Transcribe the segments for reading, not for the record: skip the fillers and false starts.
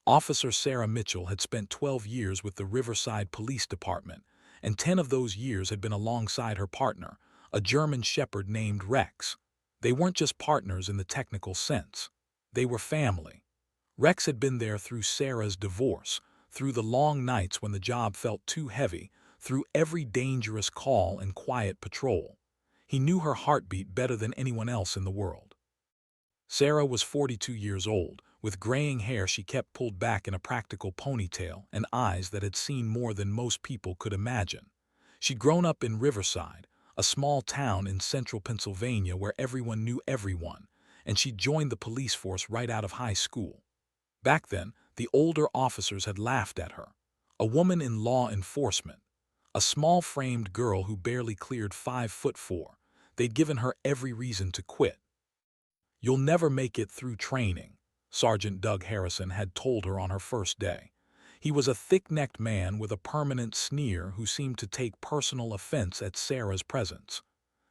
Officer Sarah Mitchell had spent 12 years with the Riverside Police Department, and 10 of those years had been alongside her partner, a German shepherd named Rex. They weren't just partners in the technical sense. They were family. Rex had been there through Sarah's divorce, through the long nights when the job felt too heavy, through every dangerous call and quiet patrol. He knew her heartbeat better than anyone else in the world. Sarah was 42 years old, with graying hair she kept pulled back in a practical ponytail and eyes that had seen more than most people could imagine. She'd grown up in Riverside, a small town in central Pennsylvania where everyone knew everyone, and she'd joined the police force right out of high school. Back then, the older officers had laughed at her. A woman in law enforcement, a small-framed girl who barely cleared 5'4". They'd given her every reason to quit. "You'll never make it through training," Sergeant Doug Harrison had told her on her first day. He was a thick-necked man with a permanent sneer who seemed to take personal offense at Sarah's presence.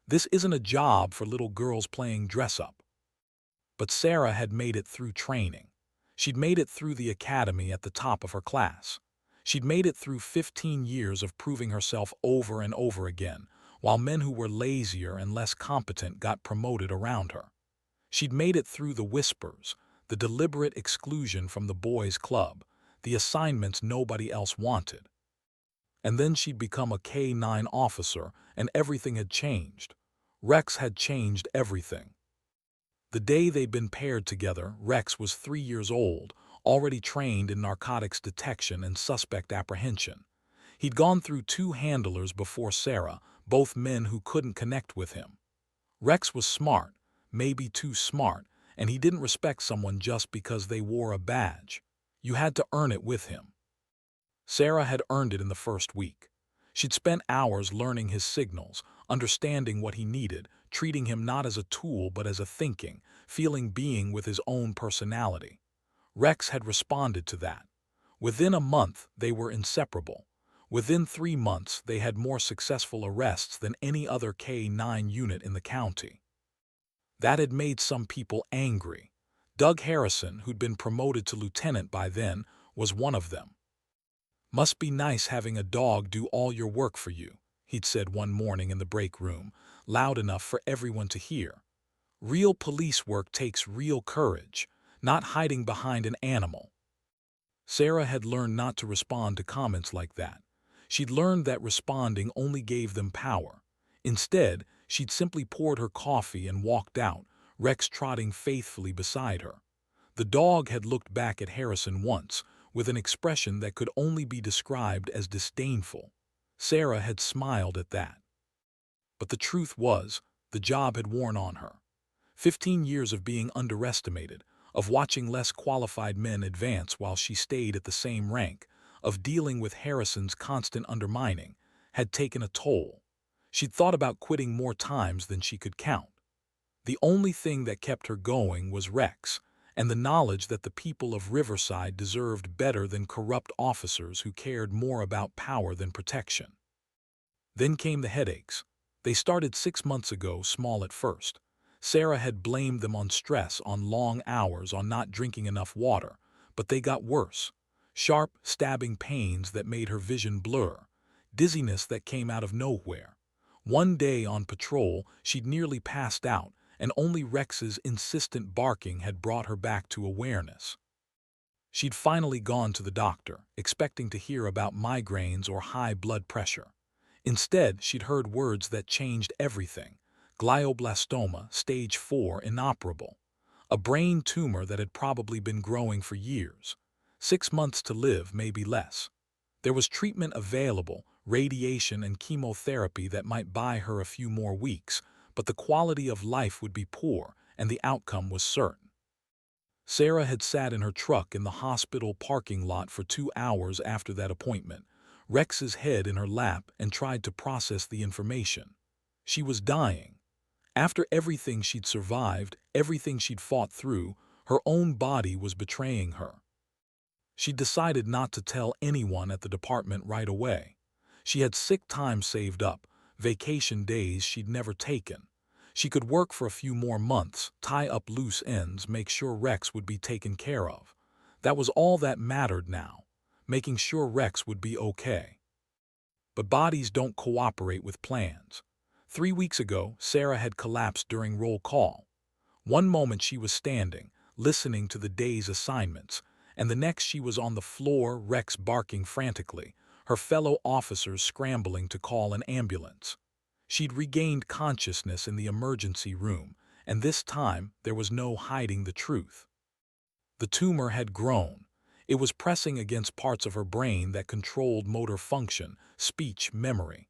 "This isn't a job for little girls playing dress-up." But Sarah had made it through training. She'd made it through the academy at the top of her class. She'd made it through 15 years of proving herself over and over again, while men who were lazier and less competent got promoted around her. She'd made it through the whispers, the deliberate exclusion from the boys' club, the assignments nobody else wanted. And then she'd become a K-9 officer, and everything had changed. Rex had changed everything. The day they'd been paired together, Rex was 3 years old, already trained in narcotics detection and suspect apprehension. He'd gone through 2 handlers before Sarah, both men who couldn't connect with him. Rex was smart, maybe too smart, and he didn't respect someone just because they wore a badge. You had to earn it with him. Sarah had earned it in the first week. She'd spent hours learning his signals, understanding what he needed, treating him not as a tool but as a thinking, feeling being with his own personality. Rex had responded to that. Within a month, they were inseparable. Within 3 months, they had more successful arrests than any other K-9 unit in the county. That had made some people angry. Doug Harrison, who'd been promoted to lieutenant by then, was one of them. "Must be nice having a dog do all your work for you," he'd said one morning in the break room, loud enough for everyone to hear. "Real police work takes real courage, not hiding behind an animal." Sarah had learned not to respond to comments like that. She'd learned that responding only gave them power. Instead, she'd simply poured her coffee and walked out, Rex trotting faithfully beside her. The dog had looked back at Harrison once, with an expression that could only be described as disdainful. Sarah had smiled at that. But the truth was, the job had worn on her. 15 years of being underestimated, of watching less qualified men advance while she stayed at the same rank, of dealing with Harrison's constant undermining, had taken a toll. She'd thought about quitting more times than she could count. The only thing that kept her going was Rex, and the knowledge that the people of Riverside deserved better than corrupt officers who cared more about power than protection. Then came the headaches. They started 6 months ago, small at first. Sarah had blamed them on stress, on long hours, on not drinking enough water, but they got worse. Sharp, stabbing pains that made her vision blur, dizziness that came out of nowhere. One day on patrol, she'd nearly passed out, and only Rex's insistent barking had brought her back to awareness. She'd finally gone to the doctor, expecting to hear about migraines or high blood pressure. Instead, she'd heard words that changed everything. Glioblastoma, stage 4, inoperable. A brain tumor that had probably been growing for years. 6 months to live, maybe less. There was treatment available, radiation and chemotherapy that might buy her a few more weeks, but the quality of life would be poor, and the outcome was certain. Sarah had sat in her truck in the hospital parking lot for 2 hours after that appointment, Rex's head in her lap, and tried to process the information. She was dying. After everything she'd survived, everything she'd fought through, her own body was betraying her. She decided not to tell anyone at the department right away. She had sick time saved up, vacation days she'd never taken. She could work for a few more months, tie up loose ends, make sure Rex would be taken care of. That was all that mattered now, making sure Rex would be okay. But bodies don't cooperate with plans. 3 weeks ago, Sarah had collapsed during roll call. One moment she was standing, listening to the day's assignments, and the next she was on the floor, Rex barking frantically, her fellow officers scrambling to call an ambulance. She'd regained consciousness in the emergency room, and this time there was no hiding the truth. The tumor had grown. It was pressing against parts of her brain that controlled motor function, speech, memory.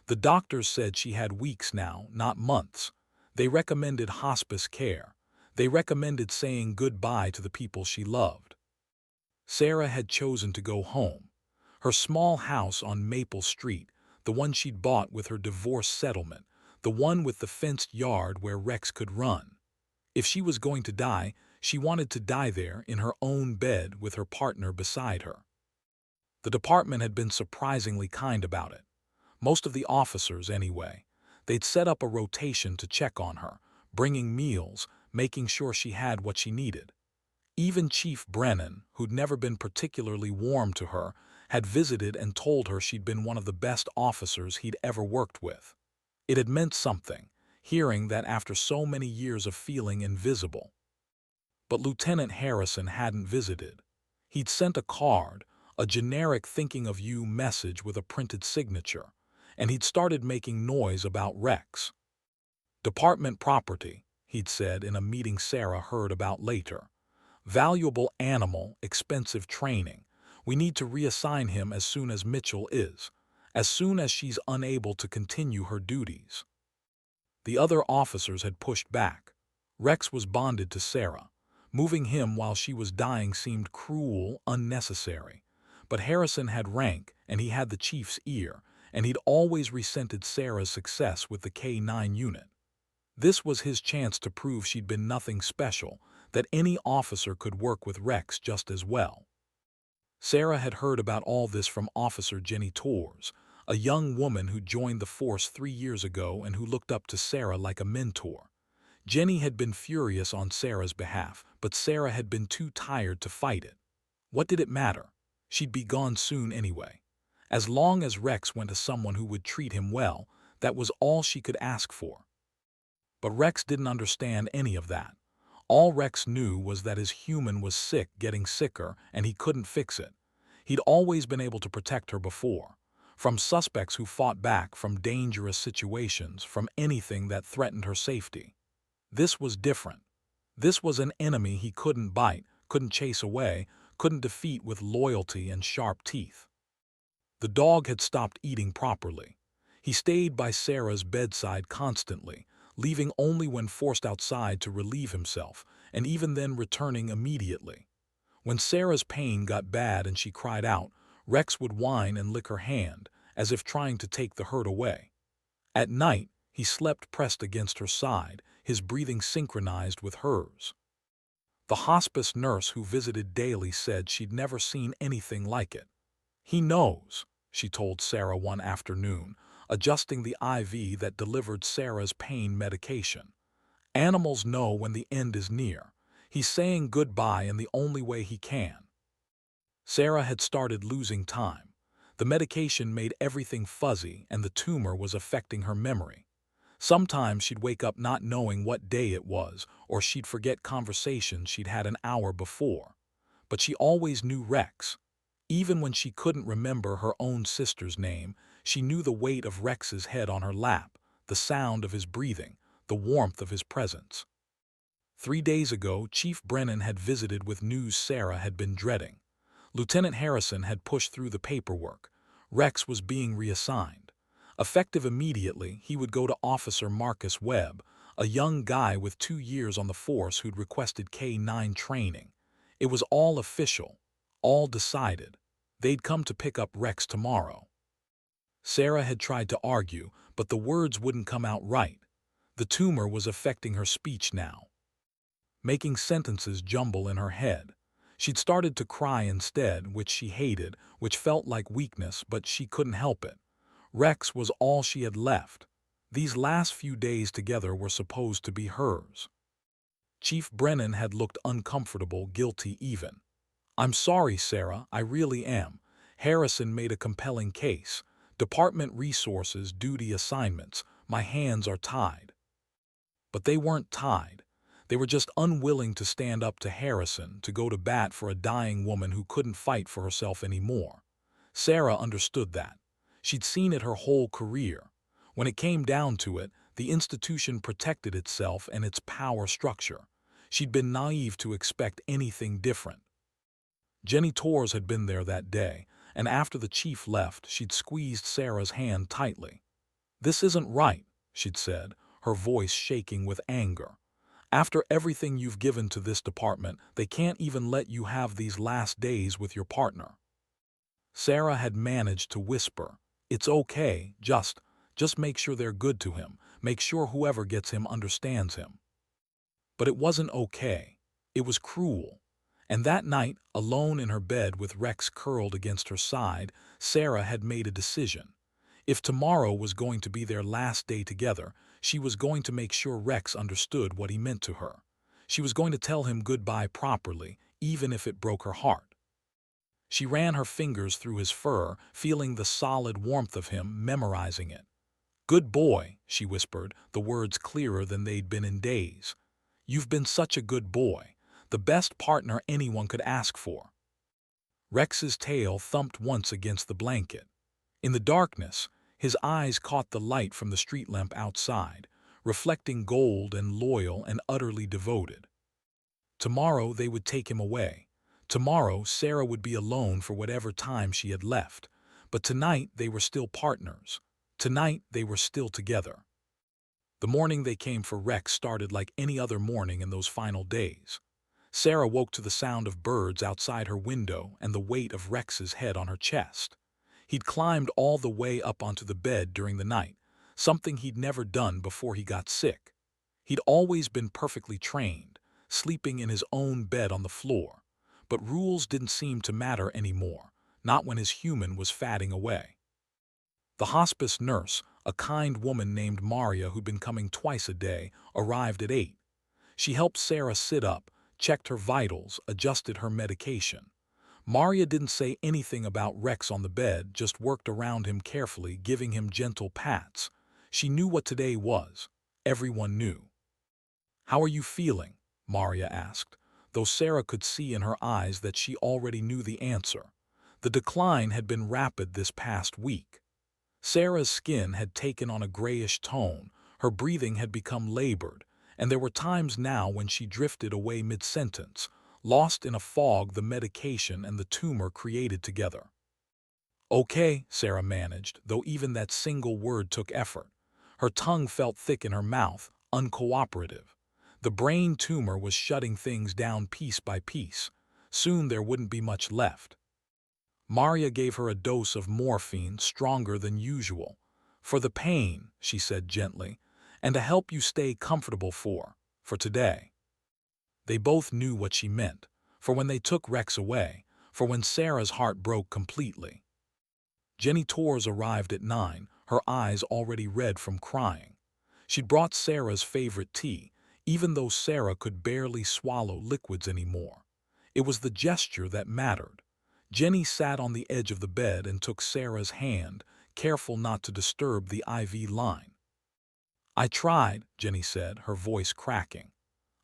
The doctors said she had weeks now, not months. They recommended hospice care. They recommended saying goodbye to the people she loved. Sarah had chosen to go home. Her small house on Maple Street, the one she'd bought with her divorce settlement, the one with the fenced yard where Rex could run. If she was going to die, she wanted to die there in her own bed with her partner beside her. The department had been surprisingly kind about it. Most of the officers, anyway. They'd set up a rotation to check on her, bringing meals, making sure she had what she needed. Even Chief Brennan, who'd never been particularly warm to her, had visited and told her she'd been one of the best officers he'd ever worked with. It had meant something, hearing that after so many years of feeling invisible. But Lieutenant Harrison hadn't visited. He'd sent a card, a generic thinking of you message with a printed signature, and he'd started making noise about Rex. Department property, he'd said in a meeting Sarah heard about later. Valuable animal, expensive training. We need to reassign him as soon as Mitchell is, as soon as she's unable to continue her duties. The other officers had pushed back. Rex was bonded to Sarah. Moving him while she was dying seemed cruel, unnecessary. But Harrison had rank, and he had the chief's ear, and he'd always resented Sarah's success with the K-9 unit. This was his chance to prove she'd been nothing special, that any officer could work with Rex just as well. Sarah had heard about all this from Officer Jenny Torres, a young woman who joined the force 3 years ago and who looked up to Sarah like a mentor. Jenny had been furious on Sarah's behalf, but Sarah had been too tired to fight it. What did it matter? She'd be gone soon anyway. As long as Rex went to someone who would treat him well, that was all she could ask for. But Rex didn't understand any of that. All Rex knew was that his human was sick, getting sicker, and he couldn't fix it. He'd always been able to protect her before. From suspects who fought back, from dangerous situations, from anything that threatened her safety. This was different. This was an enemy he couldn't bite, couldn't chase away, couldn't defeat with loyalty and sharp teeth. The dog had stopped eating properly. He stayed by Sarah's bedside constantly, leaving only when forced outside to relieve himself, and even then returning immediately. When Sarah's pain got bad and she cried out, Rex would whine and lick her hand, as if trying to take the hurt away. At night, he slept pressed against her side, his breathing synchronized with hers. The hospice nurse who visited daily said she'd never seen anything like it. "He knows," she told Sarah one afternoon, adjusting the IV that delivered Sarah's pain medication. "Animals know when the end is near. He's saying goodbye in the only way he can." Sarah had started losing time. The medication made everything fuzzy, and the tumor was affecting her memory. Sometimes she'd wake up not knowing what day it was, or she'd forget conversations she'd had an hour before. But she always knew Rex. Even when she couldn't remember her own sister's name, she knew the weight of Rex's head on her lap, the sound of his breathing, the warmth of his presence. 3 days ago, Chief Brennan had visited with news Sarah had been dreading. Lieutenant Harrison had pushed through the paperwork. Rex was being reassigned. Effective immediately, he would go to Officer Marcus Webb, a young guy with 2 years on the force who'd requested K-9 training. It was all official, all decided. They'd come to pick up Rex tomorrow. Sarah had tried to argue, but the words wouldn't come out right. The tumor was affecting her speech now, making sentences jumble in her head. She'd started to cry instead, which she hated, which felt like weakness, but she couldn't help it. Rex was all she had left. These last few days together were supposed to be hers. Chief Brennan had looked uncomfortable, guilty even. I'm sorry, Sarah, I really am. Harrison made a compelling case. Department resources, duty assignments. My hands are tied. But they weren't tied. They were just unwilling to stand up to Harrison, to go to bat for a dying woman who couldn't fight for herself anymore. Sarah understood that. She'd seen it her whole career. When it came down to it, the institution protected itself and its power structure. She'd been naive to expect anything different. Jenny Torres had been there that day, and after the chief left, she'd squeezed Sarah's hand tightly. "This isn't right," she'd said, her voice shaking with anger. "After everything you've given to this department, they can't even let you have these last days with your partner." Sarah had managed to whisper, "It's okay, just make sure they're good to him. Make sure whoever gets him understands him." But it wasn't okay. It was cruel. And that night, alone in her bed with Rex curled against her side, Sarah had made a decision. If tomorrow was going to be their last day together, she was going to make sure Rex understood what he meant to her. She was going to tell him goodbye properly, even if it broke her heart. She ran her fingers through his fur, feeling the solid warmth of him, memorizing it. "Good boy," she whispered, the words clearer than they'd been in days. "You've been such a good boy. The best partner anyone could ask for." Rex's tail thumped once against the blanket. In the darkness, his eyes caught the light from the street lamp outside, reflecting gold and loyal and utterly devoted. Tomorrow they would take him away. Tomorrow Sarah would be alone for whatever time she had left. But tonight they were still partners. Tonight they were still together. The morning they came for Rex started like any other morning in those final days. Sarah woke to the sound of birds outside her window and the weight of Rex's head on her chest. He'd climbed all the way up onto the bed during the night, something he'd never done before he got sick. He'd always been perfectly trained, sleeping in his own bed on the floor. But rules didn't seem to matter anymore, not when his human was fatting away. The hospice nurse, a kind woman named Maria who'd been coming twice a day, arrived at 8. She helped Sarah sit up, checked her vitals, adjusted her medication. Maria didn't say anything about Rex on the bed, just worked around him carefully, giving him gentle pats. She knew what today was. Everyone knew. "How are you feeling?" Maria asked, though Sarah could see in her eyes that she already knew the answer. The decline had been rapid this past week. Sarah's skin had taken on a grayish tone, her breathing had become labored, and there were times now when she drifted away mid-sentence, lost in a fog the medication and the tumor created together. "Okay," Sarah managed, though even that single word took effort. Her tongue felt thick in her mouth, uncooperative. The brain tumor was shutting things down piece by piece. Soon there wouldn't be much left. Maria gave her a dose of morphine stronger than usual. "For the pain," she said gently, "and to help you stay comfortable for today." They both knew what she meant, for when they took Rex away, for when Sarah's heart broke completely. Jenny Torres arrived at 9, her eyes already red from crying. She'd brought Sarah's favorite tea, even though Sarah could barely swallow liquids anymore. It was the gesture that mattered. Jenny sat on the edge of the bed and took Sarah's hand, careful not to disturb the IV line. "I tried," Jenny said, her voice cracking.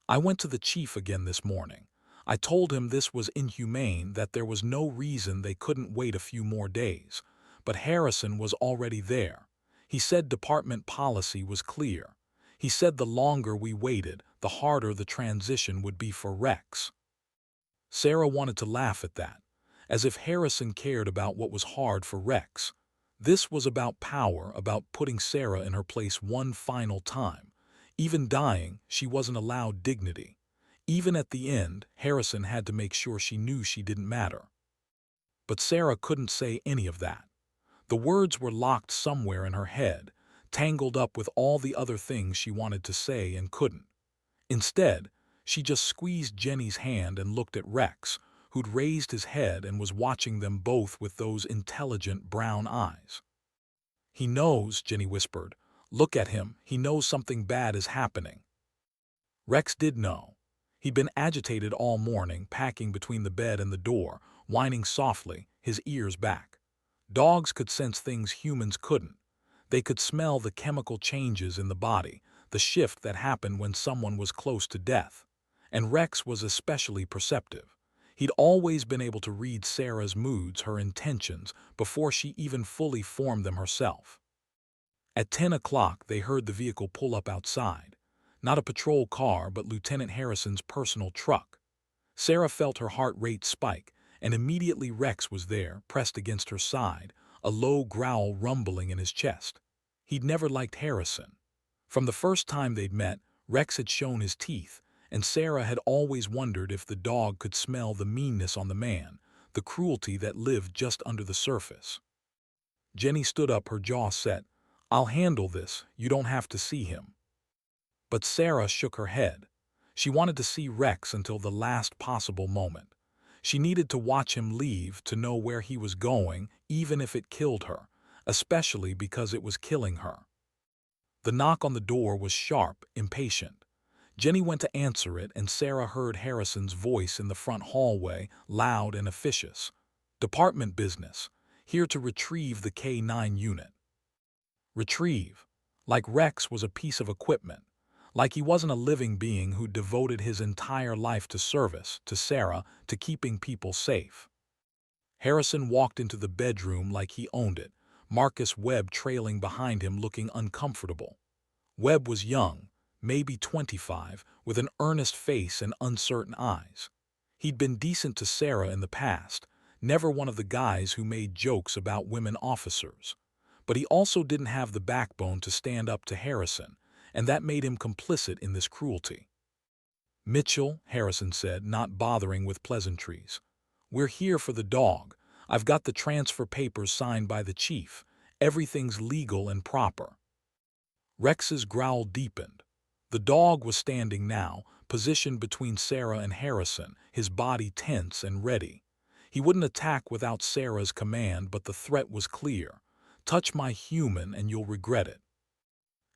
"I went to the chief again this morning. I told him this was inhumane, that there was no reason they couldn't wait a few more days. But Harrison was already there. He said department policy was clear. He said the longer we waited, the harder the transition would be for Rex." Sarah wanted to laugh at that, as if Harrison cared about what was hard for Rex. This was about power, about putting Sarah in her place one final time. Even dying, she wasn't allowed dignity. Even at the end, Harrison had to make sure she knew she didn't matter. But Sarah couldn't say any of that. The words were locked somewhere in her head, tangled up with all the other things she wanted to say and couldn't. Instead, she just squeezed Jenny's hand and looked at Rex, who'd raised his head and was watching them both with those intelligent brown eyes. "He knows," Jenny whispered. "Look at him, he knows something bad is happening." Rex did know. He'd been agitated all morning, packing between the bed and the door, whining softly, his ears back. Dogs could sense things humans couldn't. They could smell the chemical changes in the body, the shift that happened when someone was close to death. And Rex was especially perceptive. He'd always been able to read Sarah's moods, her intentions, before she even fully formed them herself. At 10 o'clock, they heard the vehicle pull up outside. Not a patrol car, but Lieutenant Harrison's personal truck. Sarah felt her heart rate spike, and immediately Rex was there, pressed against her side, a low growl rumbling in his chest. He'd never liked Harrison. From the first time they'd met, Rex had shown his teeth, and Sarah had always wondered if the dog could smell the meanness on the man, the cruelty that lived just under the surface. Jenny stood up, her jaw set. "I'll handle this, you don't have to see him." But Sarah shook her head. She wanted to see Rex until the last possible moment. She needed to watch him leave, to know where he was going, even if it killed her, especially because it was killing her. The knock on the door was sharp, impatient. Jenny went to answer it, and Sarah heard Harrison's voice in the front hallway, loud and officious. "Department business. Here to retrieve the K-9 unit." Retrieve. Like Rex was a piece of equipment. Like he wasn't a living being who devoted his entire life to service, to Sarah, to keeping people safe. Harrison walked into the bedroom like he owned it, Marcus Webb trailing behind him, looking uncomfortable. Webb was young, maybe 25, with an earnest face and uncertain eyes. He'd been decent to Sarah in the past, never one of the guys who made jokes about women officers. But he also didn't have the backbone to stand up to Harrison, and that made him complicit in this cruelty. "Mitchell," Harrison said, not bothering with pleasantries. "We're here for the dog. I've got the transfer papers signed by the chief. Everything's legal and proper." Rex's growl deepened. The dog was standing now, positioned between Sarah and Harrison, his body tense and ready. He wouldn't attack without Sarah's command, but the threat was clear. "Touch my human and you'll regret it."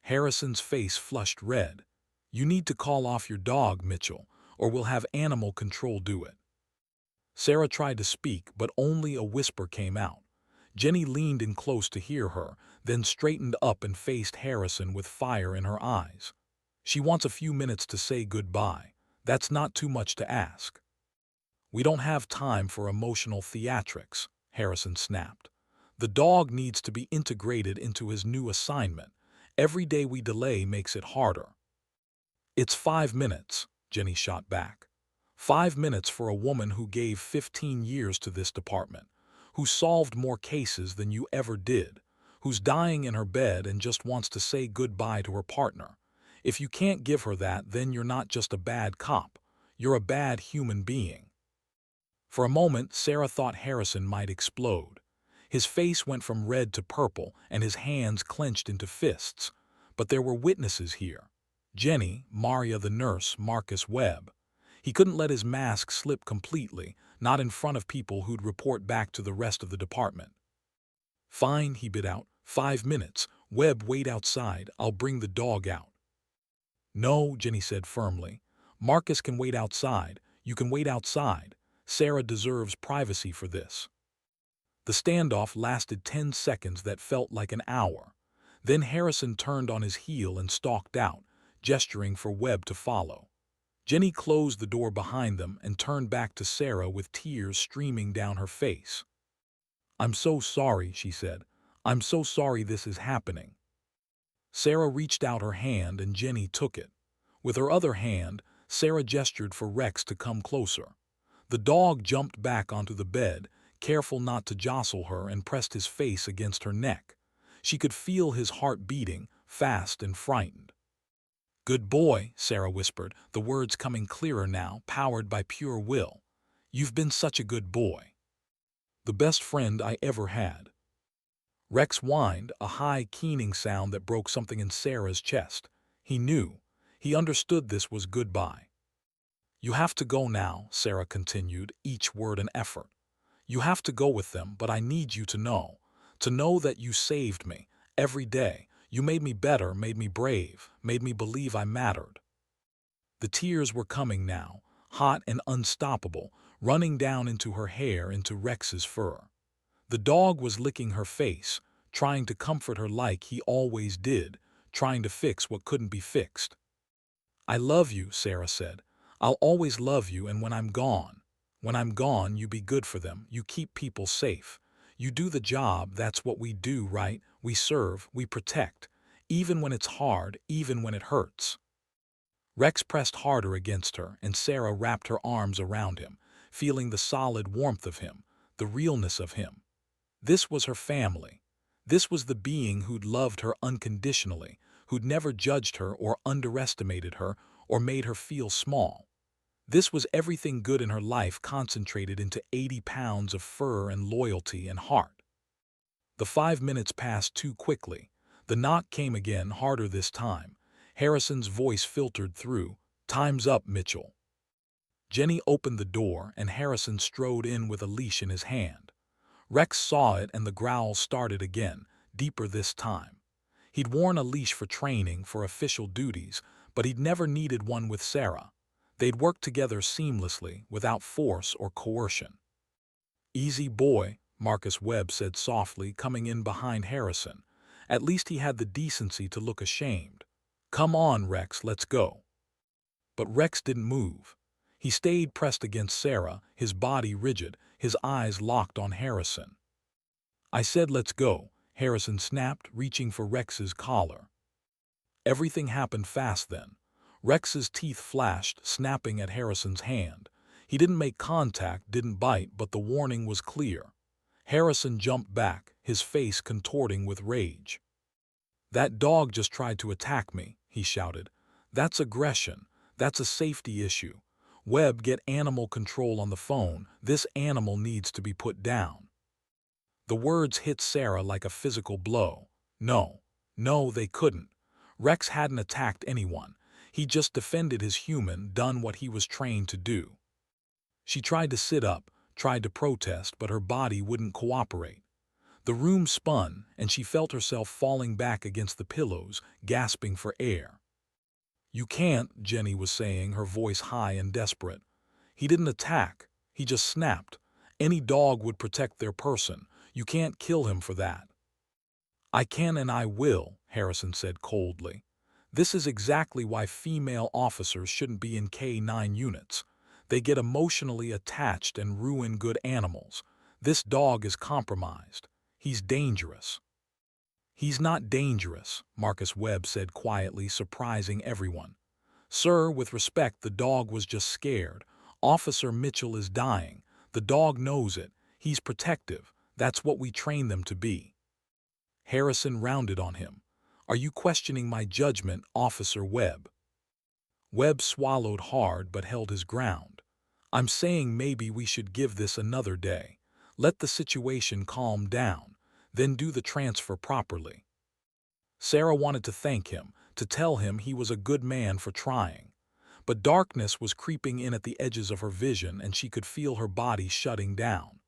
Harrison's face flushed red. "You need to call off your dog, Mitchell, or we'll have animal control do it." Sarah tried to speak, but only a whisper came out. Jenny leaned in close to hear her, then straightened up and faced Harrison with fire in her eyes. "She wants a few minutes to say goodbye. That's not too much to ask." "We don't have time for emotional theatrics," Harrison snapped. "The dog needs to be integrated into his new assignment. Every day we delay makes it harder." "It's 5 minutes," Jenny shot back. 5 minutes for a woman who gave 15 years to this department, who solved more cases than you ever did, who's dying in her bed and just wants to say goodbye to her partner. If you can't give her that, then you're not just a bad cop, you're a bad human being. For a moment, Sarah thought Harrison might explode. His face went from red to purple, and his hands clenched into fists. But there were witnesses here. Jenny, Maria the nurse, Marcus Webb. He couldn't let his mask slip completely, not in front of people who'd report back to the rest of the department. "Fine," he bit out. 5 minutes. Webb, wait outside. I'll bring the dog out." "No," Jenny said firmly. "Marcus can wait outside. You can wait outside. Sarah deserves privacy for this." The standoff lasted 10 seconds that felt like an hour. Then Harrison turned on his heel and stalked out, gesturing for Webb to follow. Jenny closed the door behind them and turned back to Sarah with tears streaming down her face. "I'm so sorry," she said. "I'm so sorry this is happening." Sarah reached out her hand and Jenny took it. With her other hand, Sarah gestured for Rex to come closer. The dog jumped back onto the bed, careful not to jostle her, and pressed his face against her neck. She could feel his heart beating, fast and frightened. "Good boy," Sarah whispered, the words coming clearer now, powered by pure will. "You've been such a good boy. The best friend I ever had." Rex whined, a high, keening sound that broke something in Sarah's chest. He knew. He understood this was goodbye. "You have to go now," Sarah continued, each word an effort. "You have to go with them, but I need you to know that you saved me, every day. You made me better, made me brave, made me believe I mattered." The tears were coming now, hot and unstoppable, running down into her hair, into Rex's fur. The dog was licking her face, trying to comfort her like he always did, trying to fix what couldn't be fixed. "I love you," Sarah said. "I'll always love you, and when I'm gone. When I'm gone, you be good for them, you keep people safe. You do the job, that's what we do, right? We serve, we protect. Even when it's hard, even when it hurts." Rex pressed harder against her, and Sarah wrapped her arms around him, feeling the solid warmth of him, the realness of him. This was her family. This was the being who'd loved her unconditionally, who'd never judged her or underestimated her or made her feel small. This was everything good in her life concentrated into 80 pounds of fur and loyalty and heart. The 5 minutes passed too quickly. The knock came again, harder this time. Harrison's voice filtered through. "Time's up, Mitchell." Jenny opened the door, and Harrison strode in with a leash in his hand. Rex saw it, and the growl started again, deeper this time. He'd worn a leash for training, for official duties, but he'd never needed one with Sarah. They'd worked together seamlessly, without force or coercion. "Easy, boy," Marcus Webb said softly, coming in behind Harrison. At least he had the decency to look ashamed. "Come on, Rex, let's go." But Rex didn't move. He stayed pressed against Sarah, his body rigid, his eyes locked on Harrison. "I said let's go," Harrison snapped, reaching for Rex's collar. Everything happened fast then. Rex's teeth flashed, snapping at Harrison's hand. He didn't make contact, didn't bite, but the warning was clear. Harrison jumped back, his face contorting with rage. "That dog just tried to attack me," he shouted. "That's aggression. That's a safety issue. Webb, get animal control on the phone. This animal needs to be put down." The words hit Sarah like a physical blow. No, they couldn't. Rex hadn't attacked anyone. He just defended his human, done what he was trained to do. She tried to sit up, tried to protest, but her body wouldn't cooperate. The room spun, and she felt herself falling back against the pillows, gasping for air. "You can't," Jenny was saying, her voice high and desperate. "He didn't attack. He just snapped. Any dog would protect their person. You can't kill him for that." "I can and I will," Harrison said coldly. "This is exactly why female officers shouldn't be in K-9 units. They get emotionally attached and ruin good animals. This dog is compromised. He's dangerous." "He's not dangerous," Marcus Webb said quietly, surprising everyone. "Sir, with respect, the dog was just scared. Officer Mitchell is dying. The dog knows it. He's protective. That's what we train them to be." Harrison rounded on him. "Are you questioning my judgment, Officer Webb?" Webb swallowed hard but held his ground. "I'm saying maybe we should give this another day. Let the situation calm down, then do the transfer properly." Sarah wanted to thank him, to tell him he was a good man for trying. But darkness was creeping in at the edges of her vision, and she could feel her body shutting down.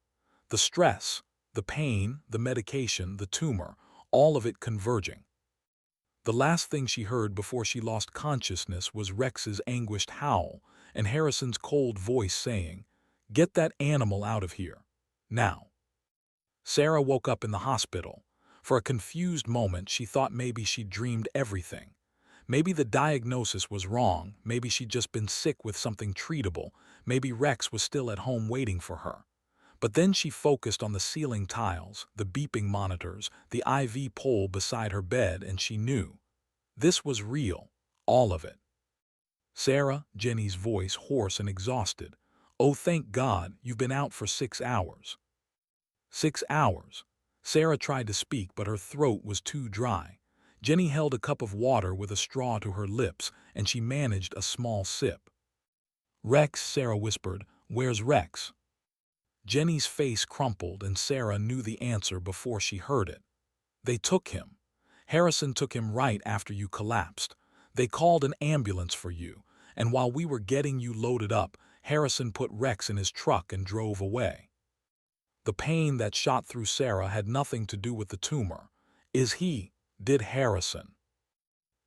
The stress, the pain, the medication, the tumor, all of it converging. The last thing she heard before she lost consciousness was Rex's anguished howl and Harrison's cold voice saying, "Get that animal out of here. Now." Sarah woke up in the hospital. For a confused moment, she thought maybe she'd dreamed everything. Maybe the diagnosis was wrong, maybe she'd just been sick with something treatable, maybe Rex was still at home waiting for her. But then she focused on the ceiling tiles, the beeping monitors, the IV pole beside her bed, and she knew. This was real, all of it. "Sarah," Jenny's voice hoarse and exhausted. "Oh, thank God, you've been out for 6 hours." 6 hours. Sarah tried to speak, but her throat was too dry. Jenny held a cup of water with a straw to her lips, and she managed a small sip. "Rex," Sarah whispered. "Where's Rex?" Jenny's face crumpled, and Sarah knew the answer before she heard it. "They took him. Harrison took him right after you collapsed. They called an ambulance for you, and while we were getting you loaded up, Harrison put Rex in his truck and drove away." The pain that shot through Sarah had nothing to do with the tumor. Did Harrison?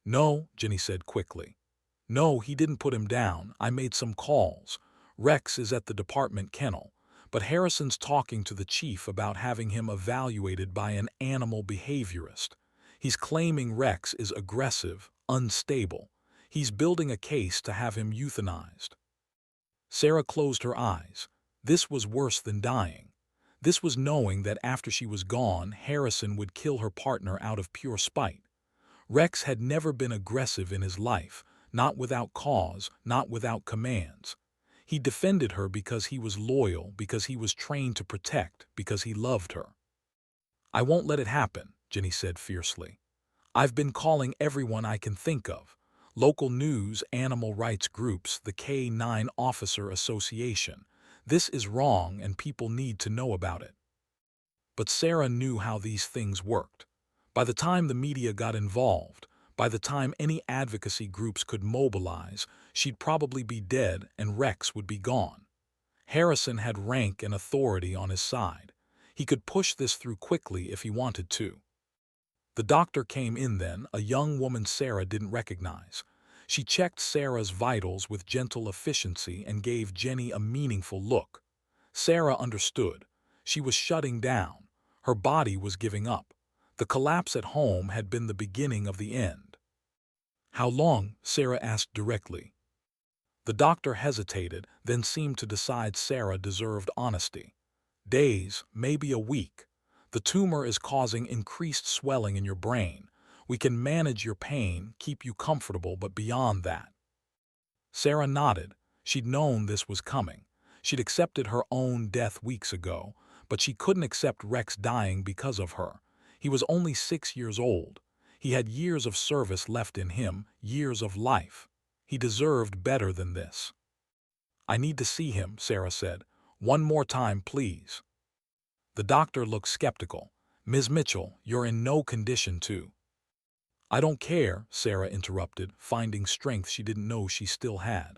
"No," Jenny said quickly. No, he didn't put him down. I made some calls. Rex is at the department kennel, but Harrison's talking to the chief about having him evaluated by an animal behaviorist. He's claiming Rex is aggressive, unstable. He's building a case to have him euthanized. Sarah closed her eyes. This was worse than dying. This was knowing that after she was gone, Harrison would kill her partner out of pure spite. Rex had never been aggressive in his life, not without cause, not without commands. He defended her because he was loyal, because he was trained to protect, because he loved her. I won't let it happen, Jenny said fiercely. I've been calling everyone I can think of. Local news, animal rights groups, the K9 Officer Association. This is wrong and people need to know about it. But Sarah knew how these things worked. By the time the media got involved, by the time any advocacy groups could mobilize, she'd probably be dead and Rex would be gone. Harrison had rank and authority on his side. He could push this through quickly if he wanted to. The doctor came in then, a young woman Sarah didn't recognize. She checked Sarah's vitals with gentle efficiency and gave Jenny a meaningful look. Sarah understood. She was shutting down. Her body was giving up. The collapse at home had been the beginning of the end. How long? Sarah asked directly. The doctor hesitated, then seemed to decide Sarah deserved honesty. Days, maybe a week. The tumor is causing increased swelling in your brain. We can manage your pain, keep you comfortable, but beyond that. Sarah nodded. She'd known this was coming. She'd accepted her own death weeks ago, but she couldn't accept Rex dying because of her. He was only 6 years old. He had years of service left in him, years of life. He deserved better than this. I need to see him, Sarah said. One more time, please. The doctor looked skeptical. Ms. Mitchell, you're in no condition to. I don't care, Sarah interrupted, finding strength she didn't know she still had.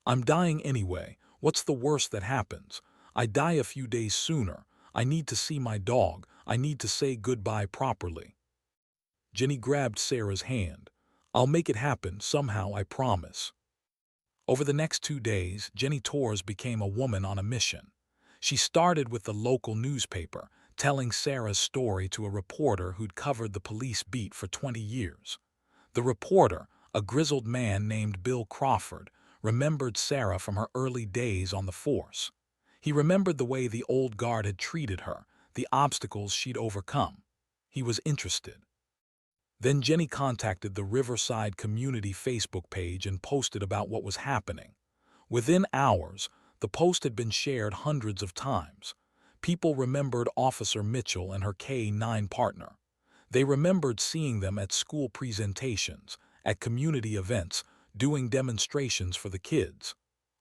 I'm dying anyway. What's the worst that happens? I die a few days sooner. I need to see my dog. I need to say goodbye properly. Jenny grabbed Sarah's hand. I'll make it happen, somehow, I promise. Over the next 2 days, Jenny Torres became a woman on a mission. She started with the local newspaper, telling Sarah's story to a reporter who'd covered the police beat for 20 years. The reporter, a grizzled man named Bill Crawford, remembered Sarah from her early days on the force. He remembered the way the old guard had treated her, the obstacles she'd overcome. He was interested. Then Jenny contacted the Riverside Community Facebook page and posted about what was happening. Within hours, the post had been shared hundreds of times. People remembered Officer Mitchell and her K9 partner. They remembered seeing them at school presentations, at community events, doing demonstrations for the kids.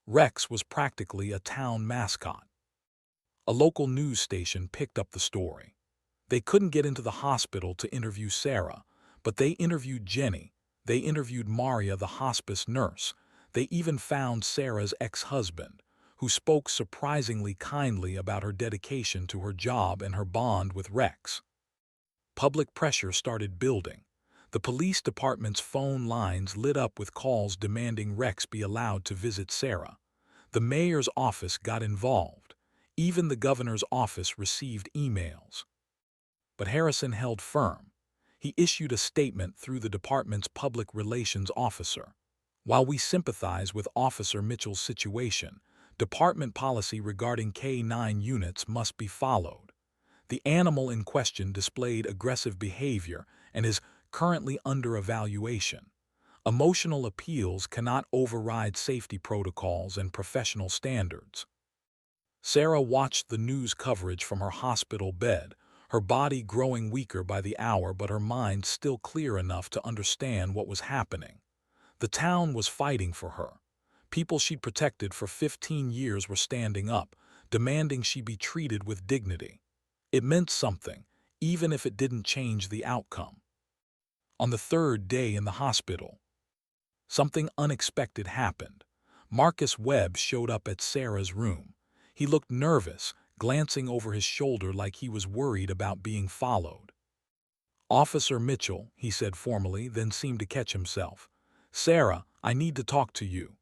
Rex was practically a town mascot. A local news station picked up the story. They couldn't get into the hospital to interview Sarah, but they interviewed Jenny. They interviewed Maria, the hospice nurse. They even found Sarah's ex-husband, who spoke surprisingly kindly about her dedication to her job and her bond with Rex. Public pressure started building. The police department's phone lines lit up with calls demanding Rex be allowed to visit Sarah. The mayor's office got involved. Even the governor's office received emails. But Harrison held firm. He issued a statement through the department's public relations officer. While we sympathize with Officer Mitchell's situation, department policy regarding K9 units must be followed. The animal in question displayed aggressive behavior and is currently under evaluation. Emotional appeals cannot override safety protocols and professional standards. Sarah watched the news coverage from her hospital bed, her body growing weaker by the hour but her mind still clear enough to understand what was happening. The town was fighting for her. People she'd protected for 15 years were standing up, demanding she be treated with dignity. It meant something, even if it didn't change the outcome. On the 3rd day in the hospital, something unexpected happened. Marcus Webb showed up at Sarah's room. He looked nervous, glancing over his shoulder like he was worried about being followed. "Officer Mitchell," he said formally, then seemed to catch himself. "Sarah, I need to talk to you."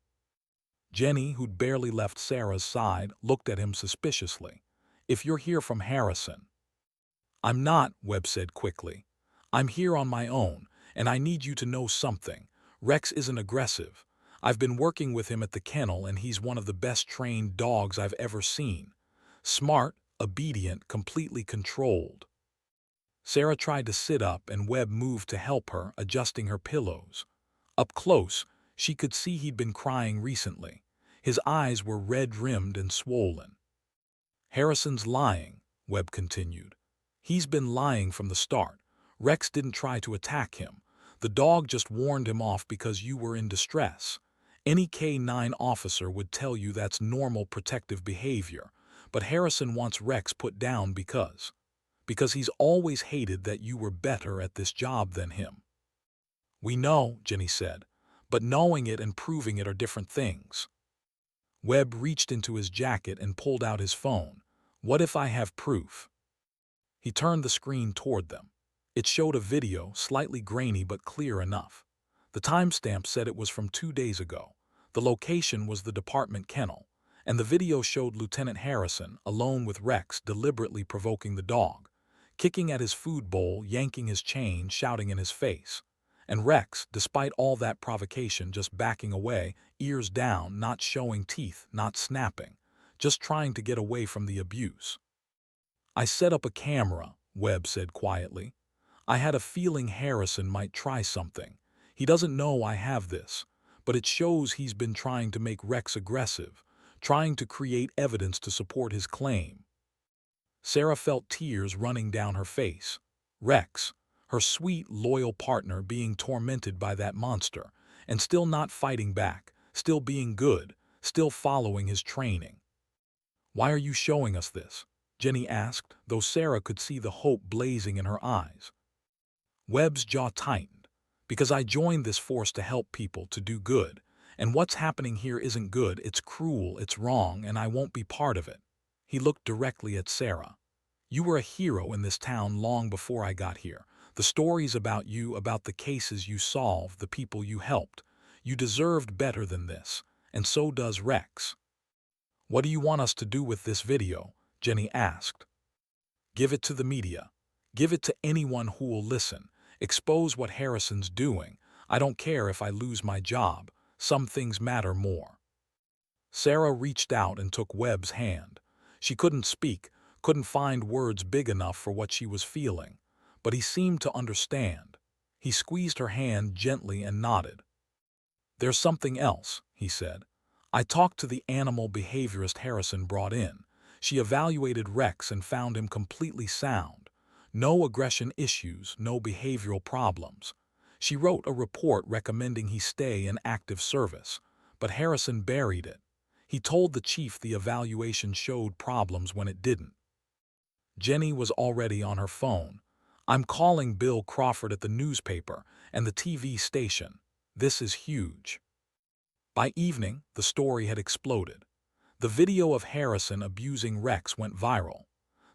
Jenny, who'd barely left Sarah's side, looked at him suspiciously. "If you're here from Harrison." "I'm not," Webb said quickly. "I'm here on my own, and I need you to know something. Rex isn't aggressive. I've been working with him at the kennel, and he's one of the best trained dogs I've ever seen. Smart, obedient, completely controlled." Sarah tried to sit up, and Webb moved to help her, adjusting her pillows. Up close, she could see he'd been crying recently. His eyes were red-rimmed and swollen. "Harrison's lying," Webb continued. "He's been lying from the start. Rex didn't try to attack him. The dog just warned him off because you were in distress. Any K-9 officer would tell you that's normal protective behavior, but Harrison wants Rex put down because he's always hated that you were better at this job than him." "We know," Jenny said, "but knowing it and proving it are different things." Webb reached into his jacket and pulled out his phone. "What if I have proof?" He turned the screen toward them. It showed a video, slightly grainy but clear enough. The timestamp said it was from 2 days ago. The location was the department kennel, and the video showed Lieutenant Harrison, alone with Rex, deliberately provoking the dog, kicking at his food bowl, yanking his chain, shouting in his face. And Rex, despite all that provocation, just backing away, ears down, not showing teeth, not snapping, just trying to get away from the abuse. "I set up a camera," Webb said quietly. "I had a feeling Harrison might try something. He doesn't know I have this, but it shows he's been trying to make Rex aggressive, trying to create evidence to support his claim." Sarah felt tears running down her face. Rex, her sweet, loyal partner, being tormented by that monster, and still not fighting back, still being good, still following his training. "Why are you showing us this?" Jenny asked, though Sarah could see the hope blazing in her eyes. Webb's jaw tightened. "Because I joined this force to help people, to do good. And what's happening here isn't good, it's cruel, it's wrong, and I won't be part of it." He looked directly at Sarah. "You were a hero in this town long before I got here. The stories about you, about the cases you solved, the people you helped. You deserved better than this, and so does Rex." "What do you want us to do with this video?" Jenny asked. "Give it to the media. Give it to anyone who will listen. Expose what Harrison's doing. I don't care if I lose my job. Some things matter more." Sarah reached out and took Webb's hand. She couldn't speak, couldn't find words big enough for what she was feeling, but he seemed to understand. He squeezed her hand gently and nodded. "There's something else," he said. "I talked to the animal behaviorist Harrison brought in. She evaluated Rex and found him completely sound. No aggression issues, no behavioral problems. She wrote a report recommending he stay in active service, but Harrison buried it. He told the chief the evaluation showed problems when it didn't." Jenny was already on her phone. "I'm calling Bill Crawford at the newspaper and the TV station. This is huge." By evening, the story had exploded. The video of Harrison abusing Rex went viral.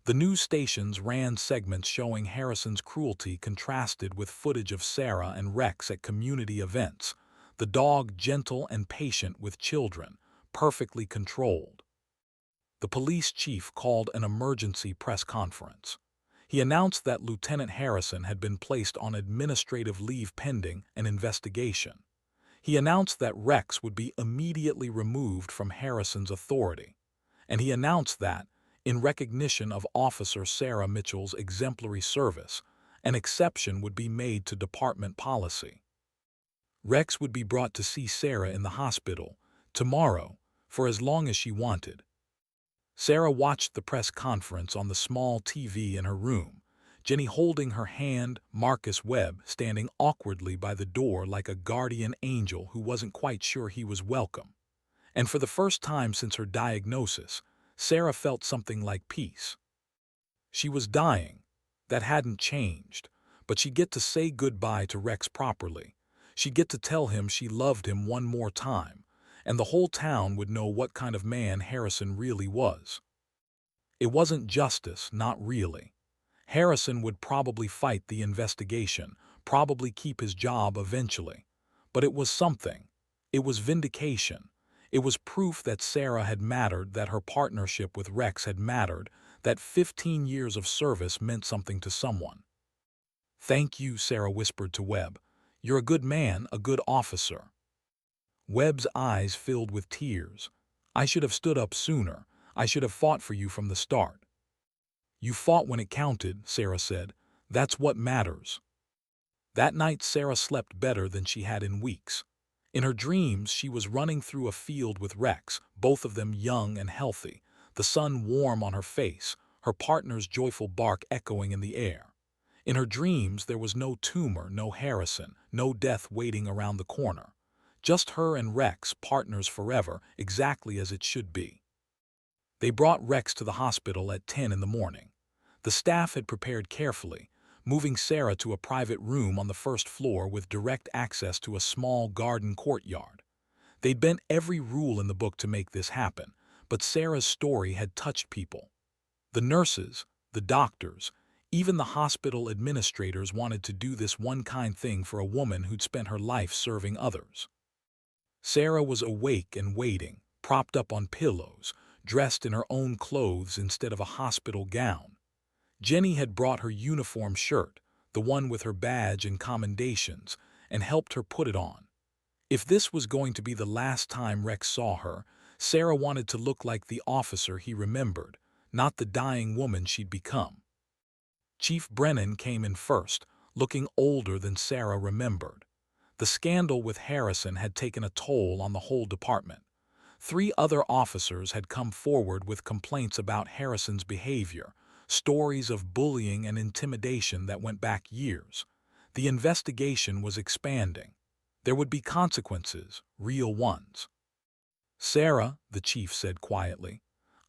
The news stations ran segments showing Harrison's cruelty contrasted with footage of Sarah and Rex at community events. The dog gentle and patient with children, perfectly controlled. The police chief called an emergency press conference. He announced that Lieutenant Harrison had been placed on administrative leave pending an investigation. He announced that Rex would be immediately removed from Harrison's authority. And he announced that, in recognition of Officer Sarah Mitchell's exemplary service, an exception would be made to department policy. Rex would be brought to see Sarah in the hospital, tomorrow, for as long as she wanted. Sarah watched the press conference on the small TV in her room, Jenny holding her hand, Marcus Webb standing awkwardly by the door like a guardian angel who wasn't quite sure he was welcome. And for the first time since her diagnosis, Sarah felt something like peace. She was dying. That hadn't changed, but she'd get to say goodbye to Rex properly. She'd get to tell him she loved him one more time, and the whole town would know what kind of man Harrison really was. It wasn't justice, not really. Harrison would probably fight the investigation, probably keep his job eventually. But it was something. It was vindication. It was proof that Sarah had mattered, that her partnership with Rex had mattered, that 15 years of service meant something to someone. "Thank you," Sarah whispered to Webb. "You're a good man, a good officer." Webb's eyes filled with tears. "I should have stood up sooner. I should have fought for you from the start." "You fought when it counted," Sarah said. "That's what matters." That night Sarah slept better than she had in weeks. In her dreams, she was running through a field with Rex, both of them young and healthy, the sun warm on her face, her partner's joyful bark echoing in the air. In her dreams, there was no tumor, no Harrison, no death waiting around the corner. Just her and Rex, partners forever, exactly as it should be. They brought Rex to the hospital at 10 in the morning. The staff had prepared carefully, moving Sarah to a private room on the first floor with direct access to a small garden courtyard. They'd bent every rule in the book to make this happen, but Sarah's story had touched people. The nurses, the doctors, even the hospital administrators wanted to do this one kind thing for a woman who'd spent her life serving others. Sarah was awake and waiting, propped up on pillows, dressed in her own clothes instead of a hospital gown. Jenny had brought her uniform shirt, the one with her badge and commendations, and helped her put it on. If this was going to be the last time Rex saw her, Sarah wanted to look like the officer he remembered, not the dying woman she'd become. Chief Brennan came in first, looking older than Sarah remembered. The scandal with Harrison had taken a toll on the whole department. 3 other officers had come forward with complaints about Harrison's behavior, stories of bullying and intimidation that went back years. The investigation was expanding. There would be consequences, real ones. "Sarah," the chief said quietly,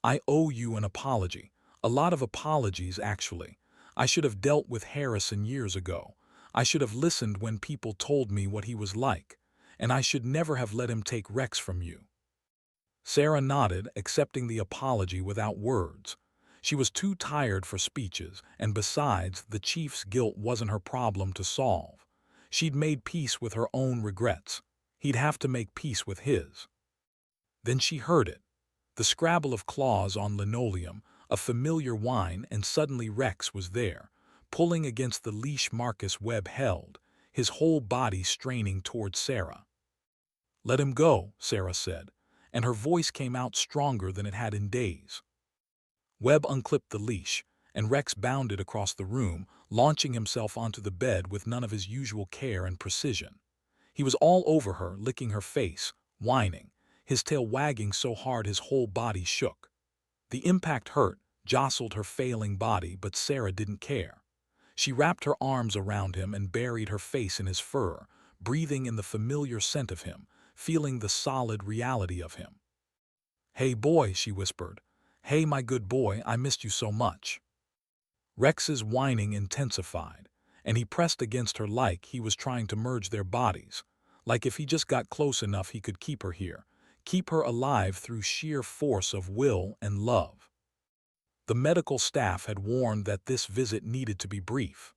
"I owe you an apology. A lot of apologies, actually. I should have dealt with Harrison years ago. I should have listened when people told me what he was like. And I should never have let him take Rex from you." Sarah nodded, accepting the apology without words. She was too tired for speeches, and besides, the chief's guilt wasn't her problem to solve. She'd made peace with her own regrets. He'd have to make peace with his. Then she heard it. The scrabble of claws on linoleum, a familiar whine, and suddenly Rex was there, pulling against the leash Marcus Webb held, his whole body straining toward Sarah. "Let him go," Sarah said, and her voice came out stronger than it had in days. Webb unclipped the leash, and Rex bounded across the room, launching himself onto the bed with none of his usual care and precision. He was all over her, licking her face, whining, his tail wagging so hard his whole body shook. The impact hurt, jostled her failing body, but Sarah didn't care. She wrapped her arms around him and buried her face in his fur, breathing in the familiar scent of him, feeling the solid reality of him. "Hey boy," she whispered. "Hey my good boy, I missed you so much." Rex's whining intensified, and he pressed against her like he was trying to merge their bodies, like if he just got close enough he could keep her here, keep her alive through sheer force of will and love. The medical staff had warned that this visit needed to be brief.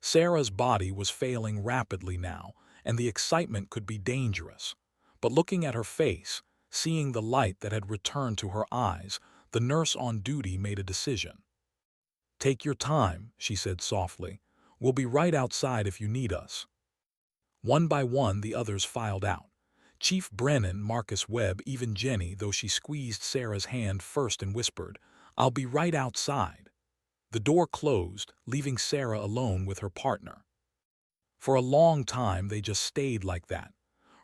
Sarah's body was failing rapidly now, and the excitement could be dangerous. But looking at her face, seeing the light that had returned to her eyes, the nurse on duty made a decision. "Take your time," she said softly. "We'll be right outside if you need us." One by one, the others filed out. Chief Brennan, Marcus Webb, even Jenny, though she squeezed Sarah's hand first and whispered, "I'll be right outside." The door closed, leaving Sarah alone with her partner. For a long time, they just stayed like that.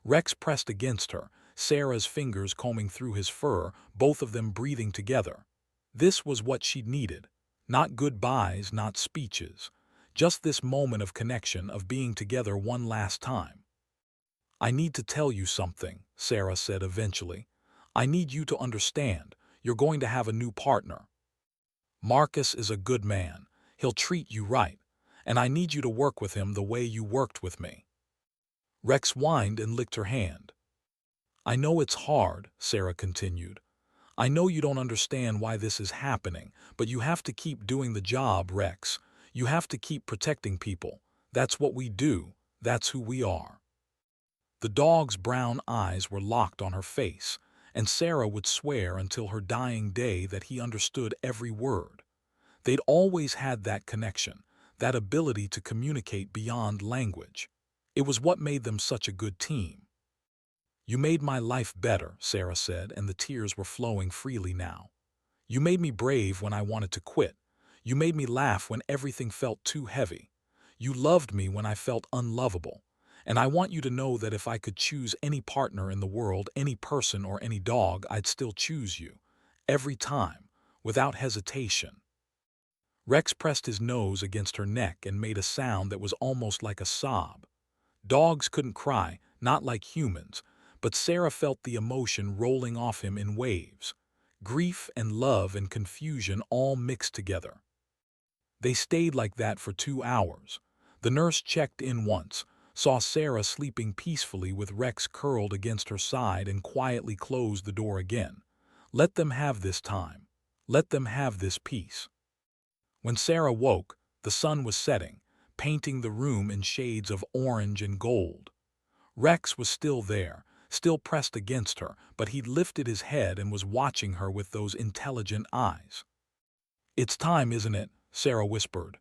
Rex pressed against her, Sarah's fingers combing through his fur, both of them breathing together. This was what she'd needed. Not goodbyes, not speeches. Just this moment of connection, of being together one last time. "I need to tell you something," Sarah said eventually. "I need you to understand. You're going to have a new partner. Marcus is a good man. He'll treat you right. And I need you to work with him the way you worked with me." Rex whined and licked her hand. "I know it's hard," Sarah continued. "I know you don't understand why this is happening, but you have to keep doing the job, Rex. You have to keep protecting people. That's what we do. That's who we are." The dog's brown eyes were locked on her face, and Sarah would swear until her dying day that he understood every word. They'd always had that connection, that ability to communicate beyond language. It was what made them such a good team. "You made my life better," Sarah said, and the tears were flowing freely now. "You made me brave when I wanted to quit. You made me laugh when everything felt too heavy. You loved me when I felt unlovable. And I want you to know that if I could choose any partner in the world, any person or any dog, I'd still choose you. Every time, without hesitation." Rex pressed his nose against her neck and made a sound that was almost like a sob. Dogs couldn't cry, not like humans, but Sarah felt the emotion rolling off him in waves. Grief and love and confusion all mixed together. They stayed like that for 2 hours. The nurse checked in once, saw Sarah sleeping peacefully with Rex curled against her side, and quietly closed the door again. Let them have this time. Let them have this peace. When Sarah woke, the sun was setting, painting the room in shades of orange and gold. Rex was still there, still pressed against her, but he'd lifted his head and was watching her with those intelligent eyes. "It's time, isn't it?" Sarah whispered.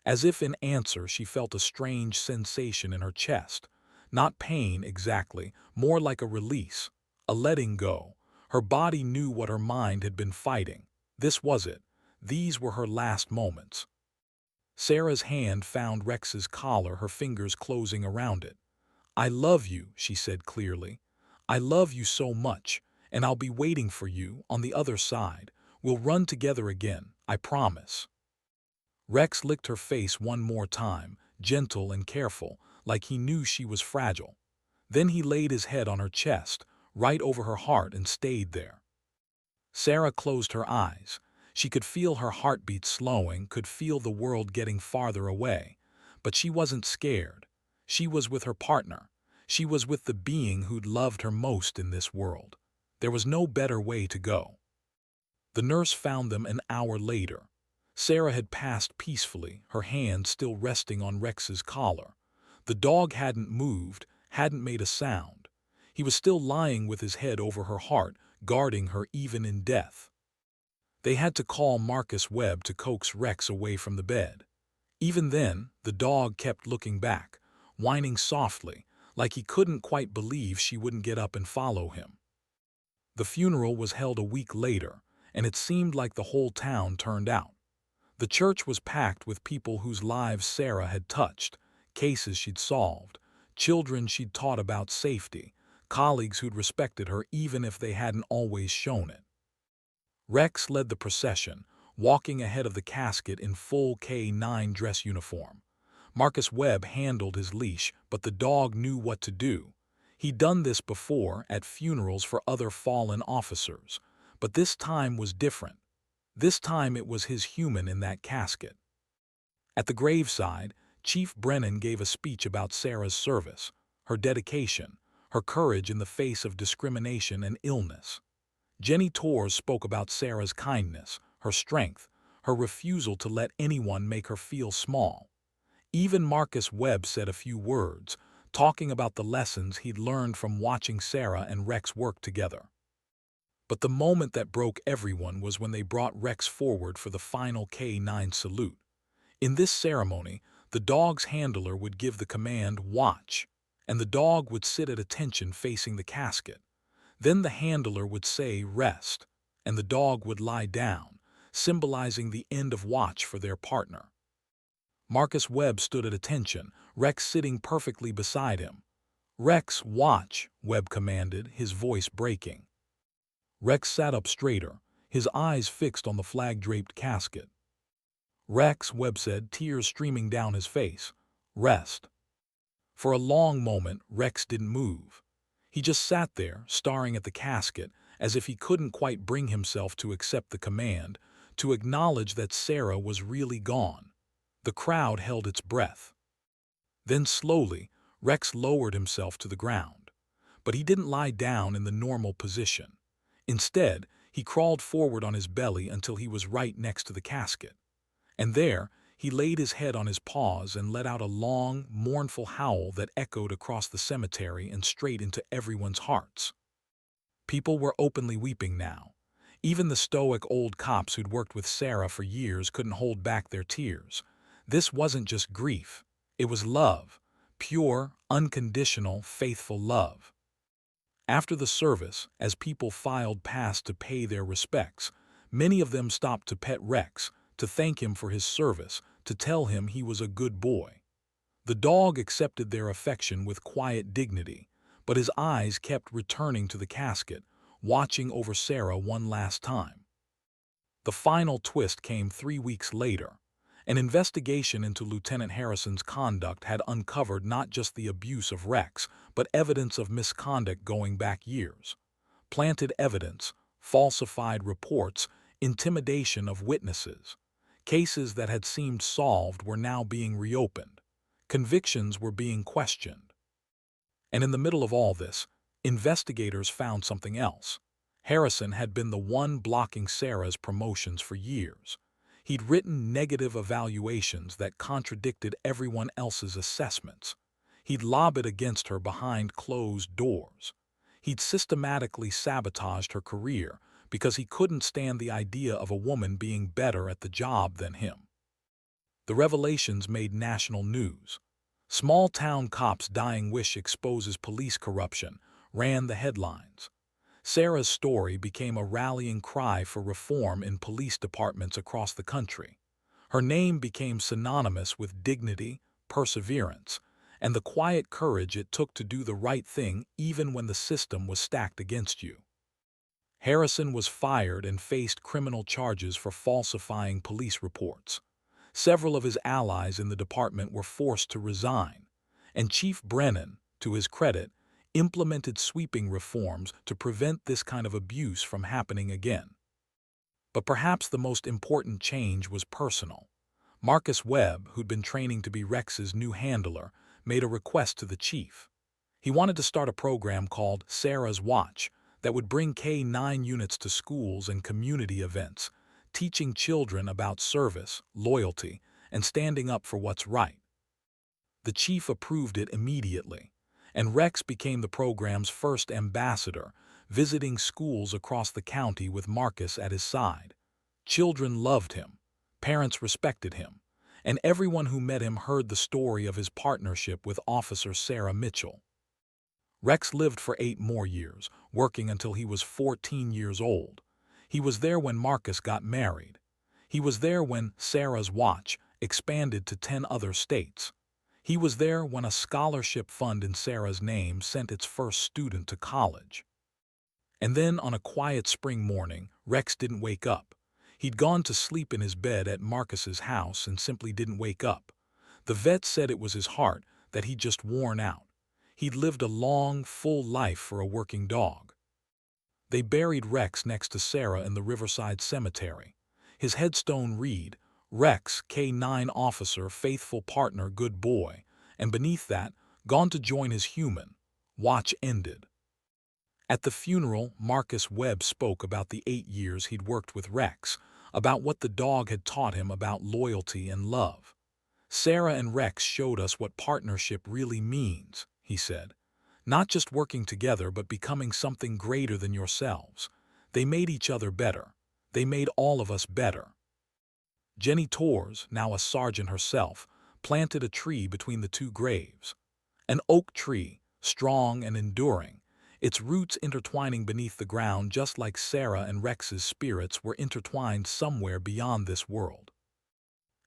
As if in answer, she felt a strange sensation in her chest. Not pain exactly, more like a release, a letting go. Her body knew what her mind had been fighting. This was it. These were her last moments. Sarah's hand found Rex's collar, her fingers closing around it. "I love you," she said clearly. "I love you so much, and I'll be waiting for you on the other side. We'll run together again, I promise." Rex licked her face one more time, gentle and careful, like he knew she was fragile. Then he laid his head on her chest, right over her heart, and stayed there. Sarah closed her eyes. She could feel her heartbeat slowing, could feel the world getting farther away. But she wasn't scared. She was with her partner. She was with the being who'd loved her most in this world. There was no better way to go. The nurse found them an hour later. Sarah had passed peacefully, her hand still resting on Rex's collar. The dog hadn't moved, hadn't made a sound. He was still lying with his head over her heart, guarding her even in death. They had to call Marcus Webb to coax Rex away from the bed. Even then, the dog kept looking back, whining softly, like he couldn't quite believe she wouldn't get up and follow him. The funeral was held a week later, and it seemed like the whole town turned out. The church was packed with people whose lives Sarah had touched, cases she'd solved, children she'd taught about safety, colleagues who'd respected her even if they hadn't always shown it. Rex led the procession, walking ahead of the casket in full K-9 dress uniform. Marcus Webb handled his leash, but the dog knew what to do. He'd done this before at funerals for other fallen officers, but this time was different. This time it was his human in that casket. At the graveside, Chief Brennan gave a speech about Sarah's service, her dedication, her courage in the face of discrimination and illness. Jenny Torres spoke about Sarah's kindness, her strength, her refusal to let anyone make her feel small. Even Marcus Webb said a few words, talking about the lessons he'd learned from watching Sarah and Rex work together. But the moment that broke everyone was when they brought Rex forward for the final K-9 salute. In this ceremony, the dog's handler would give the command, "Watch," and the dog would sit at attention facing the casket. Then the handler would say, "Rest," and the dog would lie down, symbolizing the end of watch for their partner. Marcus Webb stood at attention, Rex sitting perfectly beside him. "Rex, watch," Webb commanded, his voice breaking. Rex sat up straighter, his eyes fixed on the flag-draped casket. "Rex," Webb said, tears streaming down his face. "Rest." For a long moment, Rex didn't move. He just sat there, staring at the casket, as if he couldn't quite bring himself to accept the command, to acknowledge that Sarah was really gone. The crowd held its breath. Then slowly, Rex lowered himself to the ground. But he didn't lie down in the normal position. Instead, he crawled forward on his belly until he was right next to the casket. And there, He laid his head on his paws and let out a long, mournful howl that echoed across the cemetery and straight into everyone's hearts. People were openly weeping now. Even the stoic old cops who'd worked with Sarah for years couldn't hold back their tears. This wasn't just grief. It was love. Pure, unconditional, faithful love. After the service, as people filed past to pay their respects, many of them stopped to pet Rex, to thank him for his service, to tell him he was a good boy. The dog accepted their affection with quiet dignity, but his eyes kept returning to the casket, watching over Sarah one last time. The final twist came 3 weeks later. An investigation into Lieutenant Harrison's conduct had uncovered not just the abuse of Rex, but evidence of misconduct going back years. Planted evidence, falsified reports, intimidation of witnesses. Cases that had seemed solved were now being reopened. Convictions were being questioned. And in the middle of all this, investigators found something else. Harrison had been the one blocking Sarah's promotions for years. He'd written negative evaluations that contradicted everyone else's assessments. He'd lobbied against her behind closed doors. He'd systematically sabotaged her career because he couldn't stand the idea of a woman being better at the job than him. The revelations made national news. Small-town cops' dying wish exposes police corruption ran the headlines. Sarah's story became a rallying cry for reform in police departments across the country. Her name became synonymous with dignity, perseverance, and the quiet courage it took to do the right thing even when the system was stacked against you. Harrison was fired and faced criminal charges for falsifying police reports. Several of his allies in the department were forced to resign, and Chief Brennan, to his credit, implemented sweeping reforms to prevent this kind of abuse from happening again. But perhaps the most important change was personal. Marcus Webb, who'd been training to be Rex's new handler, made a request to the chief. He wanted to start a program called Sarah's Watch that would bring K-9 units to schools and community events, teaching children about service, loyalty, and standing up for what's right. The chief approved it immediately, and Rex became the program's first ambassador, visiting schools across the county with Marcus at his side. Children loved him, parents respected him, and everyone who met him heard the story of his partnership with Officer Sarah Mitchell. Rex lived for 8 more years, working until he was 14 years old. He was there when Marcus got married. He was there when Sarah's Watch expanded to 10 other states. He was there when a scholarship fund in Sarah's name sent its first student to college. And then on a quiet spring morning, Rex didn't wake up. He'd gone to sleep in his bed at Marcus's house and simply didn't wake up. The vet said it was his heart, that he'd just worn out. He'd lived a long, full life for a working dog. They buried Rex next to Sarah in the Riverside Cemetery. His headstone read, Rex, K-9 officer, faithful partner, good boy, and beneath that, gone to join his human. Watch ended. At the funeral, Marcus Webb spoke about the 8 years he'd worked with Rex, about what the dog had taught him about loyalty and love. Sarah and Rex showed us what partnership really means, he said. Not just working together, but becoming something greater than yourselves. They made each other better. They made all of us better. Jenny Torres, now a sergeant herself, planted a tree between the 2 graves. An oak tree, strong and enduring, its roots intertwining beneath the ground just like Sarah and Rex's spirits were intertwined somewhere beyond this world.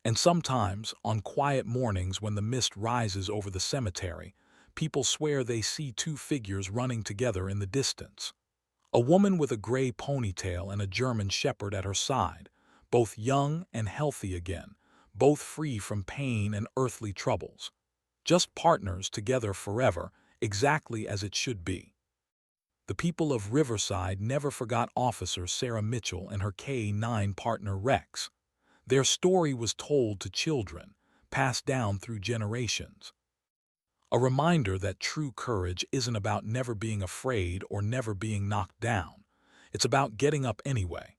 And sometimes, on quiet mornings when the mist rises over the cemetery, people swear they see 2 figures running together in the distance. A woman with a gray ponytail and a German shepherd at her side, both young and healthy again, both free from pain and earthly troubles. Just partners together forever, exactly as it should be. The people of Riverside never forgot Officer Sarah Mitchell and her K-9 partner Rex. Their story was told to children, passed down through generations. A reminder that true courage isn't about never being afraid or never being knocked down. It's about getting up anyway.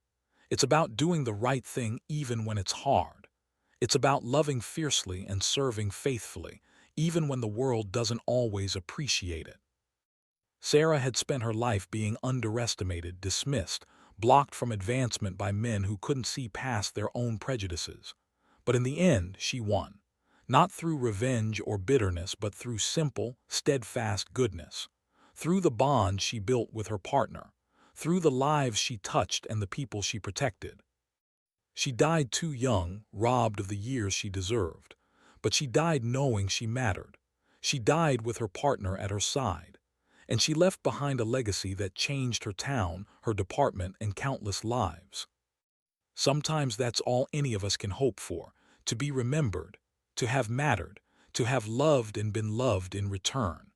It's about doing the right thing even when it's hard. It's about loving fiercely and serving faithfully, even when the world doesn't always appreciate it. Sarah had spent her life being underestimated, dismissed, blocked from advancement by men who couldn't see past their own prejudices. But in the end, she won. Not through revenge or bitterness, but through simple, steadfast goodness. Through the bond she built with her partner. Through the lives she touched and the people she protected. She died too young, robbed of the years she deserved. But she died knowing she mattered. She died with her partner at her side. And she left behind a legacy that changed her town, her department, and countless lives. Sometimes that's all any of us can hope for, to be remembered, to have mattered, to have loved and been loved in return.